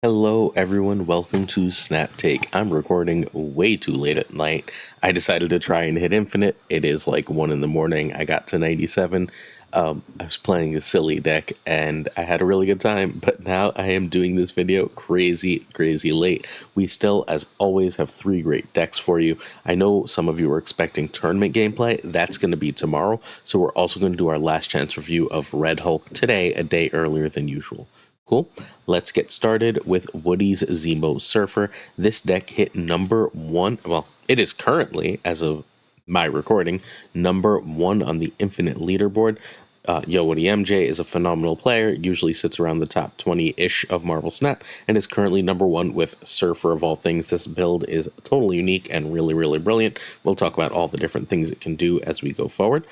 Hello everyone, welcome to Snap Take. I'm recording way too late at night. I decided to try and hit infinite. It is like 1 in the morning. I got to 97. I was playing a silly deck and I had a really good time, but now I am doing this video crazy late. We still, as always, have 3 great decks for you. I know some of you are expecting tournament gameplay. That's going to be tomorrow, so we're also going to do our last chance review of Red Hulk today, a day earlier than usual. Cool. Let's get started with Woody's Zemo Surfer. This deck hit number 1. Well, it is currently, as of my recording, number 1 on the Infinite leaderboard. Yo Woody MJ is a phenomenal player, usually sits around the top 20-ish of Marvel Snap, and is currently number 1 with Surfer of all things. This build is totally unique and really brilliant. We'll talk about all the different things it can do as we go forward.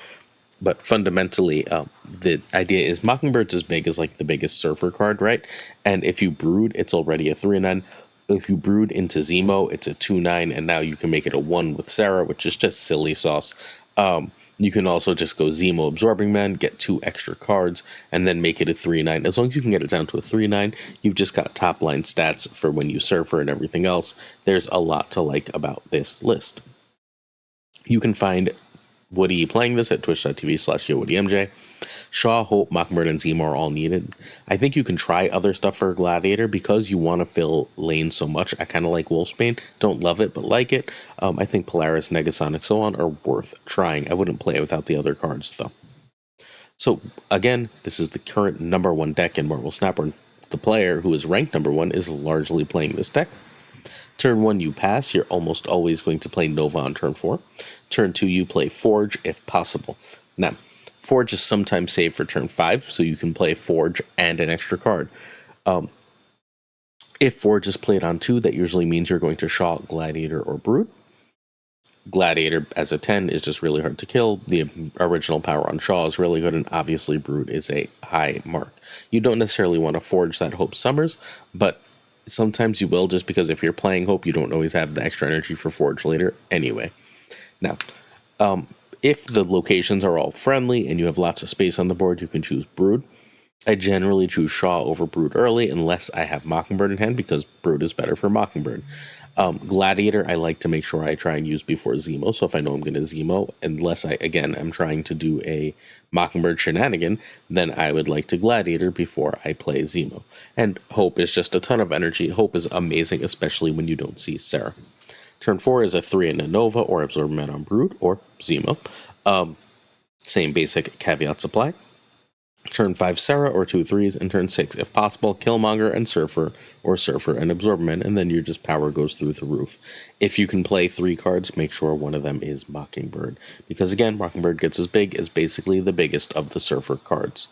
But fundamentally, the idea is Mockingbird's as big as like the biggest Surfer card, right? And if you brood, it's already a 3/9. If you brood into Zemo, it's a 2/9, and now you can make it a 1 with Sarah, which is just silly sauce. You can also just go Zemo Absorbing Man, get 2 extra cards, and then make it a 3/9. As long as you can get it down to a 3/9, you've just got top line stats for when you Surfer and everything else. There's a lot to like about this list. You can find Woody playing this at twitch.tv/YoWoodyMJ. Shaw, Hope, Mockingbird, and Zemo are all needed. I think you can try other stuff for Gladiator because you want to fill lanes so much. I kind of like Wolfsbane. Don't love it, but like it. I think Polaris, Negasonic, so on are worth trying. I wouldn't play it without the other cards, though. So, again, this is the current number 1 deck in Marvel Snap. The player who is ranked number 1 is largely playing this deck. Turn 1, you pass. You're almost always going to play Nova on turn 4. Turn 2, you play Forge if possible. Now, Forge is sometimes saved for turn 5, so you can play Forge and an extra card. If Forge is played on 2, that usually means you're going to Shaw, Gladiator, or Brood. Gladiator as a 10 is just really hard to kill. The original power on Shaw is really good, and obviously Brood is a high mark. You don't necessarily want to Forge that Hope Summers, but sometimes you will, just because if you're playing Hope, you don't always have the extra energy for Forge later anyway. Now, if the locations are all friendly and you have lots of space on the board, you can choose Brood. I generally choose Shaw over Brood early unless I have Mockingbird in hand, because Brood is better for Mockingbird. Gladiator, I like to make sure I try and use before Zemo, so if I know I'm going to Zemo, unless I'm trying to do a Mockingbird shenanigan, then I would like to Gladiator before I play Zemo. And Hope is just a ton of energy. Hope is amazing, especially when you don't see Sarah. Turn 4 is a 3 and a Nova, or Absorb Man on Brood, or Zemo. Same basic caveats apply. Turn 5, Sarah, or 2 3s, and turn 6, if possible, Killmonger and Surfer, or Surfer and Absorbman, and then your just power goes through the roof. If you can play 3 cards, make sure one of them is Mockingbird, because again, Mockingbird gets as big as basically the biggest of the Surfer cards.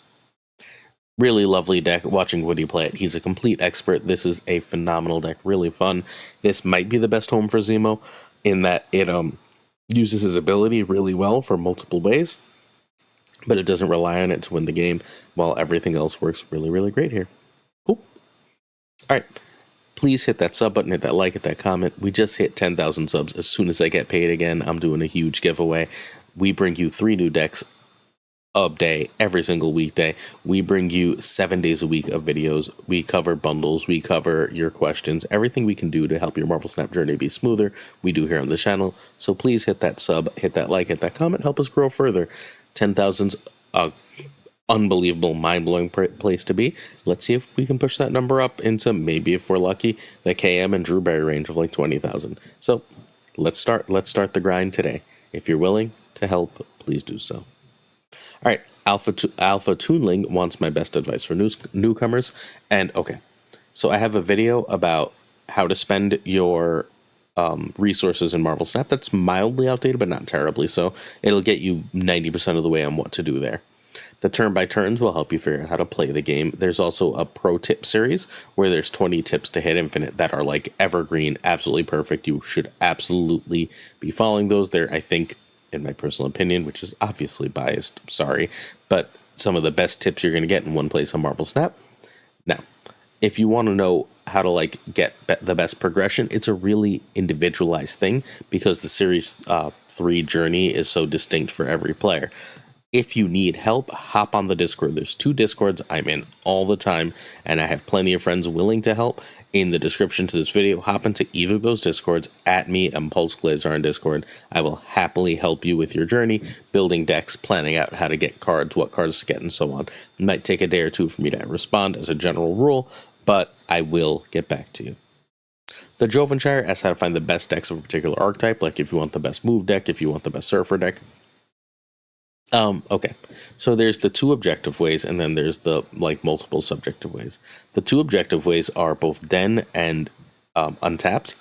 Really lovely deck. Watching Woody play it, he's a complete expert. This is a phenomenal deck, really fun. This might be the best home for Zemo, in that it uses his ability really well for multiple ways, but it doesn't rely on it to win the game, while everything else works really great here. Cool. All right. Please hit that sub button, hit that like, hit that comment. We just hit 10,000 subs. As soon as I get paid again, I'm doing a huge giveaway. We bring you 3 new decks a day, every single weekday. We bring you 7 days a week of videos. We cover bundles. We cover your questions. Everything we can do to help your Marvel Snap journey be smoother, we do here on the channel. So please hit that sub, hit that like, hit that comment. Help us grow further. 10,000's a unbelievable, mind-blowing place to be. Let's see if we can push that number up into, maybe if we're lucky, the KM and Drew Berry range of like 20,000. So let's start the grind today. If you're willing to help, please do so. All right, Alpha Toonling wants my best advice for newcomers. And okay, so I have a video about how to spend your resources in Marvel Snap that's mildly outdated, but not terribly so. It'll get you 90% of the way on what to do there. The turn-by-turns will help you figure out how to play the game. There's also a pro tip series where there's 20 tips to hit infinite that are like evergreen, absolutely perfect. You should absolutely be following those. There, I think, in my personal opinion, which is obviously biased, sorry, but some of the best tips you're going to get in one place on Marvel Snap. Now, if you want to know how to like get the best progression, it's a really individualized thing because the Series 3 journey is so distinct for every player. If you need help, hop on the Discord. There's 2 Discords I'm in all the time, and I have plenty of friends willing to help. In the description to this video, hop into either of those Discords, at me, Glazer on Discord. I will happily help you with your journey, building decks, planning out how to get cards, what cards to get, and so on. It might take a day or 2 for me to respond as a general rule, but I will get back to you. The Jovenshire asks how to find the best decks of a particular archetype, like if you want the best move deck, if you want the best surfer deck. Okay, so there's the 2 objective ways, and then there's the multiple subjective ways. The 2 objective ways are both Den and Untapped.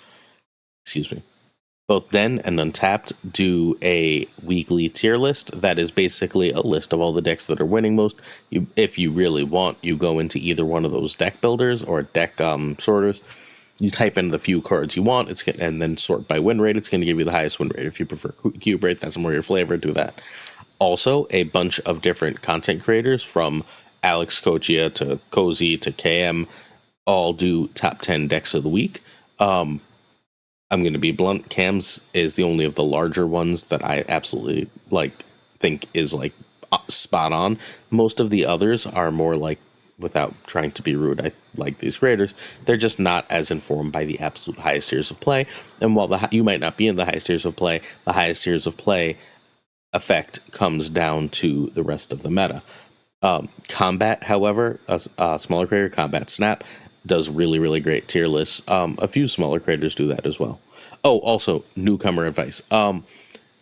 Excuse me. Both Den and Untapped do a weekly tier list that is basically a list of all the decks that are winning most. If you really want, you go into either one of those deck builders or deck sorters. You type in the few cards you want, and then sort by win rate. It's going to give you the highest win rate. If you prefer cube rate, that's more your flavor. Do that. Also, a bunch of different content creators, from Alex Kochia to Cozy to KM, all do top 10 decks of the week. I'm going to be blunt. Cam's is the only of the larger ones that I absolutely think is spot on. Most of the others are more without trying to be rude, I like these creators, they're just not as informed by the absolute highest tiers of play. And while you might not be in the highest tiers of play, the highest tiers of play effect comes down to the rest of the meta. Combat, however, a smaller creator, Combat Snap, does really, really great tier lists. A few smaller creators do that as well. Oh, also, newcomer advice.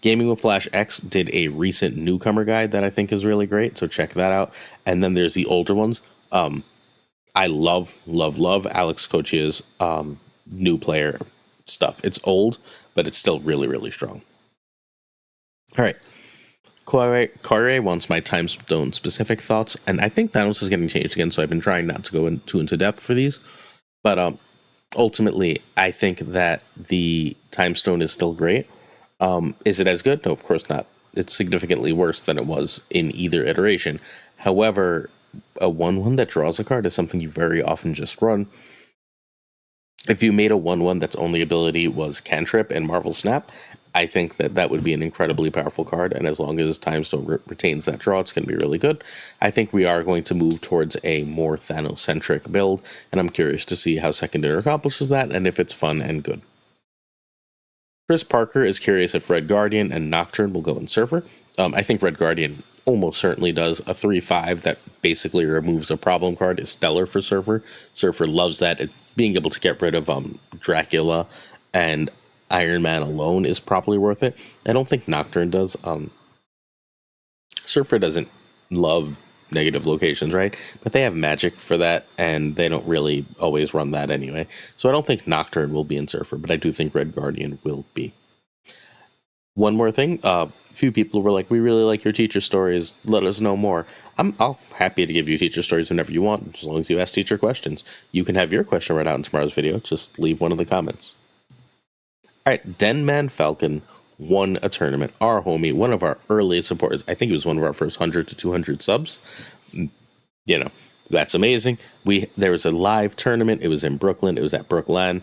Gaming with Flash X did a recent newcomer guide that I think is really great, so check that out. And then there's the older ones. I love Alex Kochia's new player stuff. It's old, but it's still really, really strong. All right. Corey wants my time zone specific thoughts, and I think Thanos is getting changed again, so I've been trying not to go into depth for these. But ultimately, I think that the time stone is still great. Is it as good? No, of course not. It's significantly worse than it was in either iteration. However, a 1/1 that draws a card is something you very often just run. If you made a 1/1 that's only ability was Cantrip and Marvel Snap, I think that would be an incredibly powerful card, and as long as Time Stone retains that draw, it's going to be really good. I think we are going to move towards a more Thanos-centric build, and I'm curious to see how Second Dinner accomplishes that, and if it's fun and good. Chris Parker is curious if Red Guardian and Nocturne will go in Surfer. I think Red Guardian almost certainly does. A 3/5 that basically removes a problem card is stellar for Surfer. Surfer loves that. Being able to get rid of Dracula and Iron Man alone is probably worth it. I don't think Nocturne does. Surfer doesn't love negative locations, right? But they have magic for that, and they don't really always run that anyway. So I don't think Nocturne will be in Surfer, but I do think Red Guardian will be. One more thing, a few people were like, we really like your teacher stories, let us know more. I'm happy to give you teacher stories whenever you want, as long as you ask teacher questions. You can have your question read out in tomorrow's video, just leave one in the comments. Alright, DenMan Falcon won a tournament. Our homie, one of our earliest supporters, I think he was one of our first 100 to 200 subs. You know, that's amazing. There was a live tournament, it was in Brooklyn, it was at Brooklyn.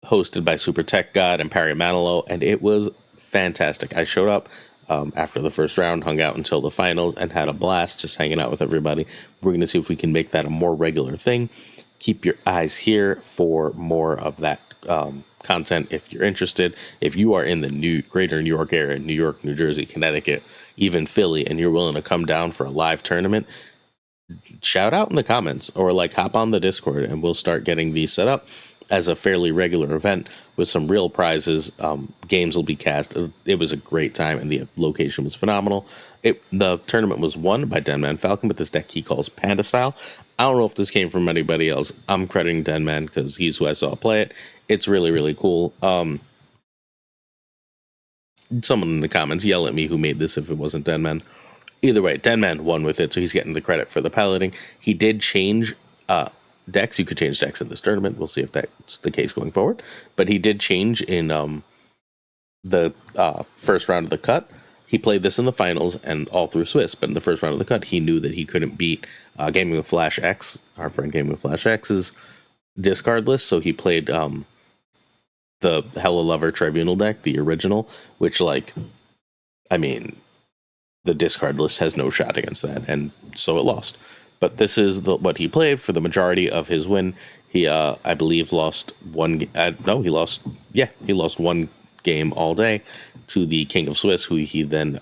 Hosted by Super Tech God and Perry Manilow, and it was fantastic. I showed up after the first round, hung out until the finals, and had a blast just hanging out with everybody. We're going to see if we can make that a more regular thing. Keep your eyes here for more of that content if you're interested. If you are in the greater New York area, New York, New Jersey, Connecticut, even Philly, and you're willing to come down for a live tournament, shout out in the comments or hop on the Discord, and we'll start getting these set up as a fairly regular event with some real prizes. Games will be cast. It was a great time, and the location was phenomenal. The tournament was won by DenMan Falcon with this deck he calls Panda Style. I don't know if this came from anybody else. I'm crediting DenMan because he's who I saw play it. It's really, really cool. Someone in the comments yell at me who made this if it wasn't DenMan. Either way, DenMan won with it, so he's getting the credit for the piloting. He did change decks. You could change decks in this tournament. We'll see if that's the case going forward. But he did change in the first round of the cut. He played this in the finals and all through Swiss. But in the first round of the cut, he knew that he couldn't beat Gaming with Flash X, our friend Gaming with Flash X's discard list. So he played the Hella Lover Tribunal deck, the original, which I mean, the discard list has no shot against that, and so it lost. But this is what he played for the majority of his win. He, I believe, lost one. No, he lost. Yeah, he lost one game all day to the King of Swiss, who he then.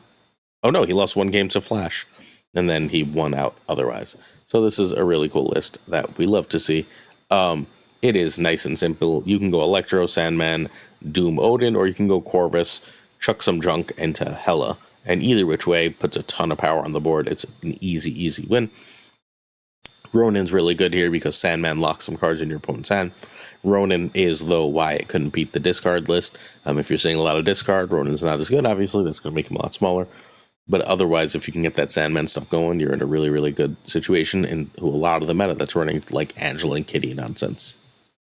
Oh no, he lost one game to Flash, and then he won out otherwise. So this is a really cool list that we love to see. It is nice and simple. You can go Electro, Sandman, Doom, Odin, or you can go Corvus, chuck some junk into Hela, and either which way puts a ton of power on the board. It's an easy win. Ronin's really good here because Sandman locks some cards in your opponent's hand. Ronin is, though, why it couldn't beat the discard list. If you're seeing a lot of discard, Ronin's not as good, obviously. That's going to make him a lot smaller. But otherwise, if you can get that Sandman stuff going, you're in a really good situation, and who a lot of the meta that's running like Angela and Kitty nonsense.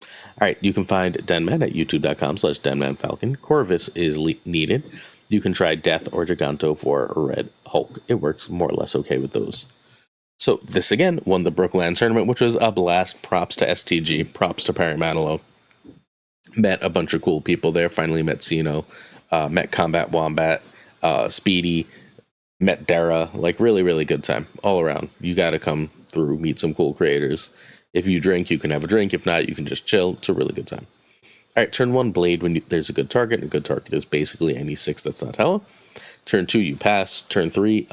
All right, you can find DenMan at youtube.com/DenManFalcon. Corvus is needed. You can try Death or Giganto for Red Hulk. It works more or less okay with those. So this again won the Brooklands tournament, which was a blast. Props to STG. Props to Perry Manilow. Met a bunch of cool people there. Finally met Zeno. Met Combat Wombat. Speedy. Met Dara. Like really good time all around. You got to come through, meet some cool creators. If you drink, you can have a drink. If not, you can just chill. It's a really good time. All right, turn 1, Blade when there's a good target. A good target is basically any 6 that's not Hela. Turn 2, you pass. Turn 3,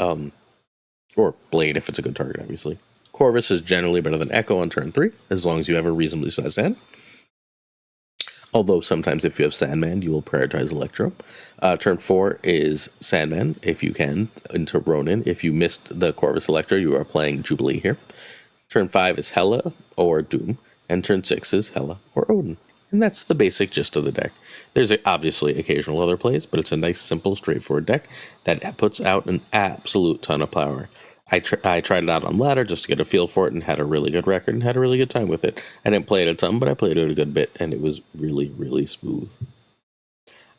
or Blade if it's a good target, obviously. Corvus is generally better than Echo on turn 3, as long as you have a reasonably sized hand. Although sometimes if you have Sandman, you will prioritize Electro. Turn 4 is Sandman, if you can, into Ronin. If you missed the Corvus Electro, you are playing Jubilee here. Turn 5 is Hela or Doom, and turn 6 is Hela or Odin. And that's the basic gist of the deck. There's obviously occasional other plays, but it's a nice, simple, straightforward deck that puts out an absolute ton of power. I tried it out on ladder just to get a feel for it and had a really good record and had a really good time with it. I didn't play it a ton, but I played it a good bit, and it was really smooth.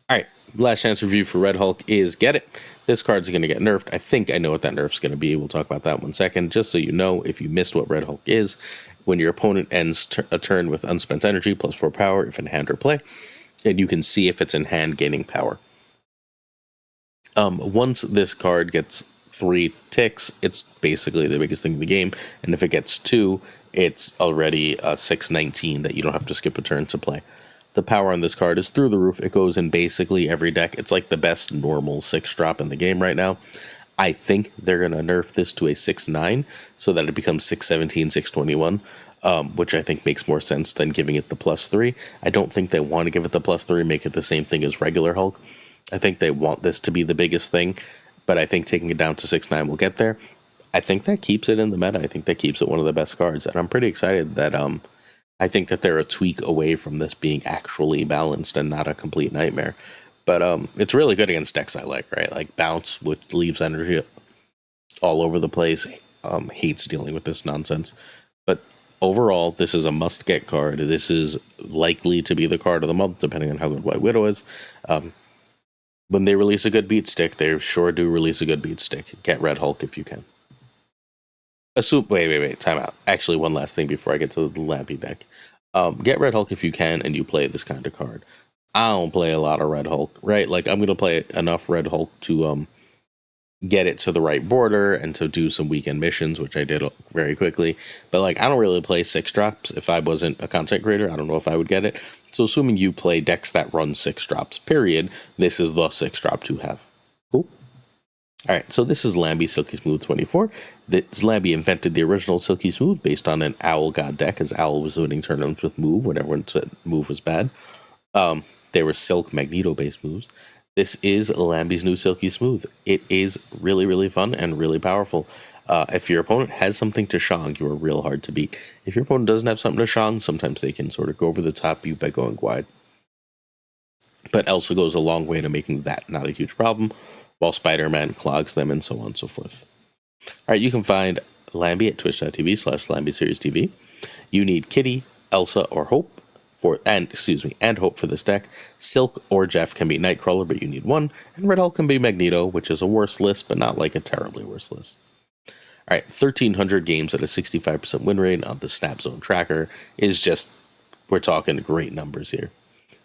All right, last chance review for Red Hulk is Get It. This card's going to get nerfed. I think I know what that nerf's going to be. We'll talk about that in 1 second. Just so you know, if you missed what Red Hulk is, when your opponent ends a turn with unspent energy plus 4 power, if in hand or play, and you can see if it's in hand gaining power. Once this card gets 3 ticks, it's basically the biggest thing in the game, and if it gets 2, it's already a 619 that you don't have to skip a turn to play. The power on this card is through the roof. It goes in basically every deck. It's like the best normal 6-drop in the game right now. I think they're going to nerf this to a 6-9 so that it becomes 617, 621, which I think makes more sense than giving it the +3. I don't think they want to give it the +3, make it the same thing as regular Hulk. I think they want this to be the biggest thing, but I think taking it down to 6-9 will get there. I think that keeps it in the meta. I think that keeps it one of the best cards, and I'm pretty excited that I think that they're a tweak away from this being actually balanced and not a complete nightmare. But it's really good against decks I like, right? Like Bounce, which leaves energy all over the place. Hates dealing with this nonsense. But overall, this is a must-get card. This is likely to be the card of the month, depending on how good White Widow is. When they release a good beat stick, they sure do release a good beat stick. Get Red Hulk if you can. Wait, time out. Actually, one last thing before I get to the Lamby deck. Get Red Hulk if you can, and you play this kind of card. I don't play a lot of Red Hulk, right? Like, I'm going to play enough Red Hulk to get it to the right border and to do some weekend missions, which I did very quickly. But, like, I don't really play 6-drops. If I wasn't a content creator, I don't know if I would get it. So, assuming you play decks that run 6-drops, period, this is the 6-drop to have. Cool? All right, so this is Lamby Silky Smooth 24. Lamby invented the original Silky Smooth based on an Owl God deck, as Owl was winning tournaments with Move when everyone said Move was bad. They were Silk Magneto-based moves. This is Lamby's new Silky Smooth. It is really fun and really powerful. If your opponent has something to Shang, you are real hard to beat. If your opponent doesn't have something to Shang, sometimes they can sort of go over the top you by going wide. But Elsa goes a long way to making that not a huge problem, while Spider-Man clogs them and so on and so forth. All right, you can find Lamby at twitch.tv/LambySeriesTV. You need Kitty, Elsa, or Hope. And Hope for this deck. Silk or Jeff can be Nightcrawler, but you need 1. And Red Hulk can be Magneto, which is a worse list, but not like a terribly worse list. All right, 1,300 games at a 65% win rate on the Snap Zone tracker is just, we're talking great numbers here.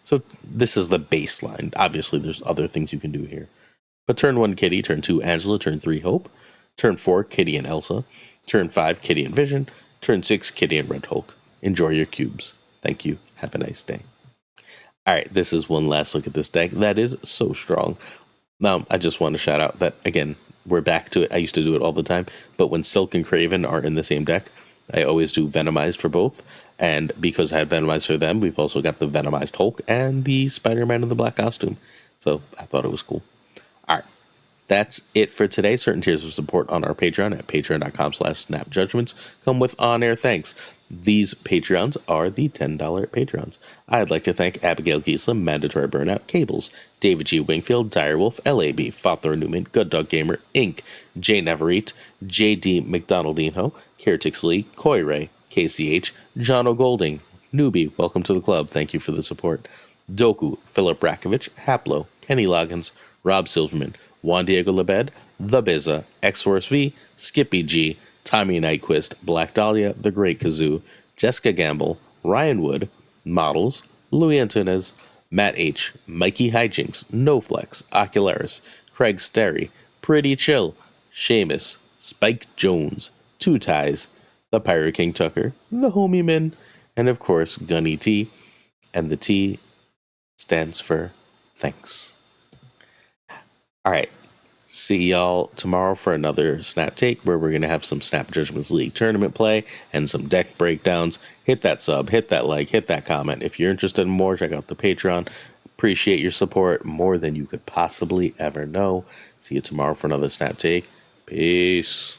So this is the baseline. Obviously, there's other things you can do here. But turn 1, Kitty. Turn 2, Angela. Turn 3, Hope. Turn 4, Kitty and Elsa. Turn 5, Kitty and Vision. Turn 6, Kitty and Red Hulk. Enjoy your cubes. Thank you. Have a nice day. Alright, this is one last look at this deck. That is so strong. Now, I just want to shout out that, again, we're back to it. I used to do it all the time, but when Silk and Craven are in the same deck, I always do Venomized for both. And because I had Venomized for them, we've also got the Venomized Hulk and the Spider-Man in the black costume. So I thought it was cool. Alright. That's it for today. Certain tiers of support on our Patreon at patreon.com/snapjudgments come with on-air thanks. These Patreons are the $10 Patreons. I'd like to thank Abigail Giesler, Mandatory Burnout, Cables, David G. Wingfield, Direwolf, LAB, Father Newman, Good Dog Gamer, Inc., Jay Neverite, JD McDonaldinho, Caretix Lee, Coy Ray, KCH, John O'Golding, Newbie, welcome to the club. Thank you for the support. Doku, Philip Rakovich, Haplo, Kenny Loggins, Rob Silverman, Juan Diego Lebed, The Bizza, X-Force V, Skippy G, Tommy Nyquist, Black Dahlia, The Great Kazoo, Jessica Gamble, Ryan Wood, Models, Louis Antunes, Matt H., Mikey Hijinks, NoFlex, Ocularis, Craig Sterry, Pretty Chill, Seamus, Spike Jones, Two Ties, The Pirate King Tucker, The Homie Min, and of course Gunny T, and the T stands for thanks. Alright, see y'all tomorrow for another Snap Take, where we're going to have some Snap Judgments League tournament play and some deck breakdowns. Hit that sub, hit that like, hit that comment. If you're interested in more, check out the Patreon. Appreciate your support more than you could possibly ever know. See you tomorrow for another Snap Take. Peace.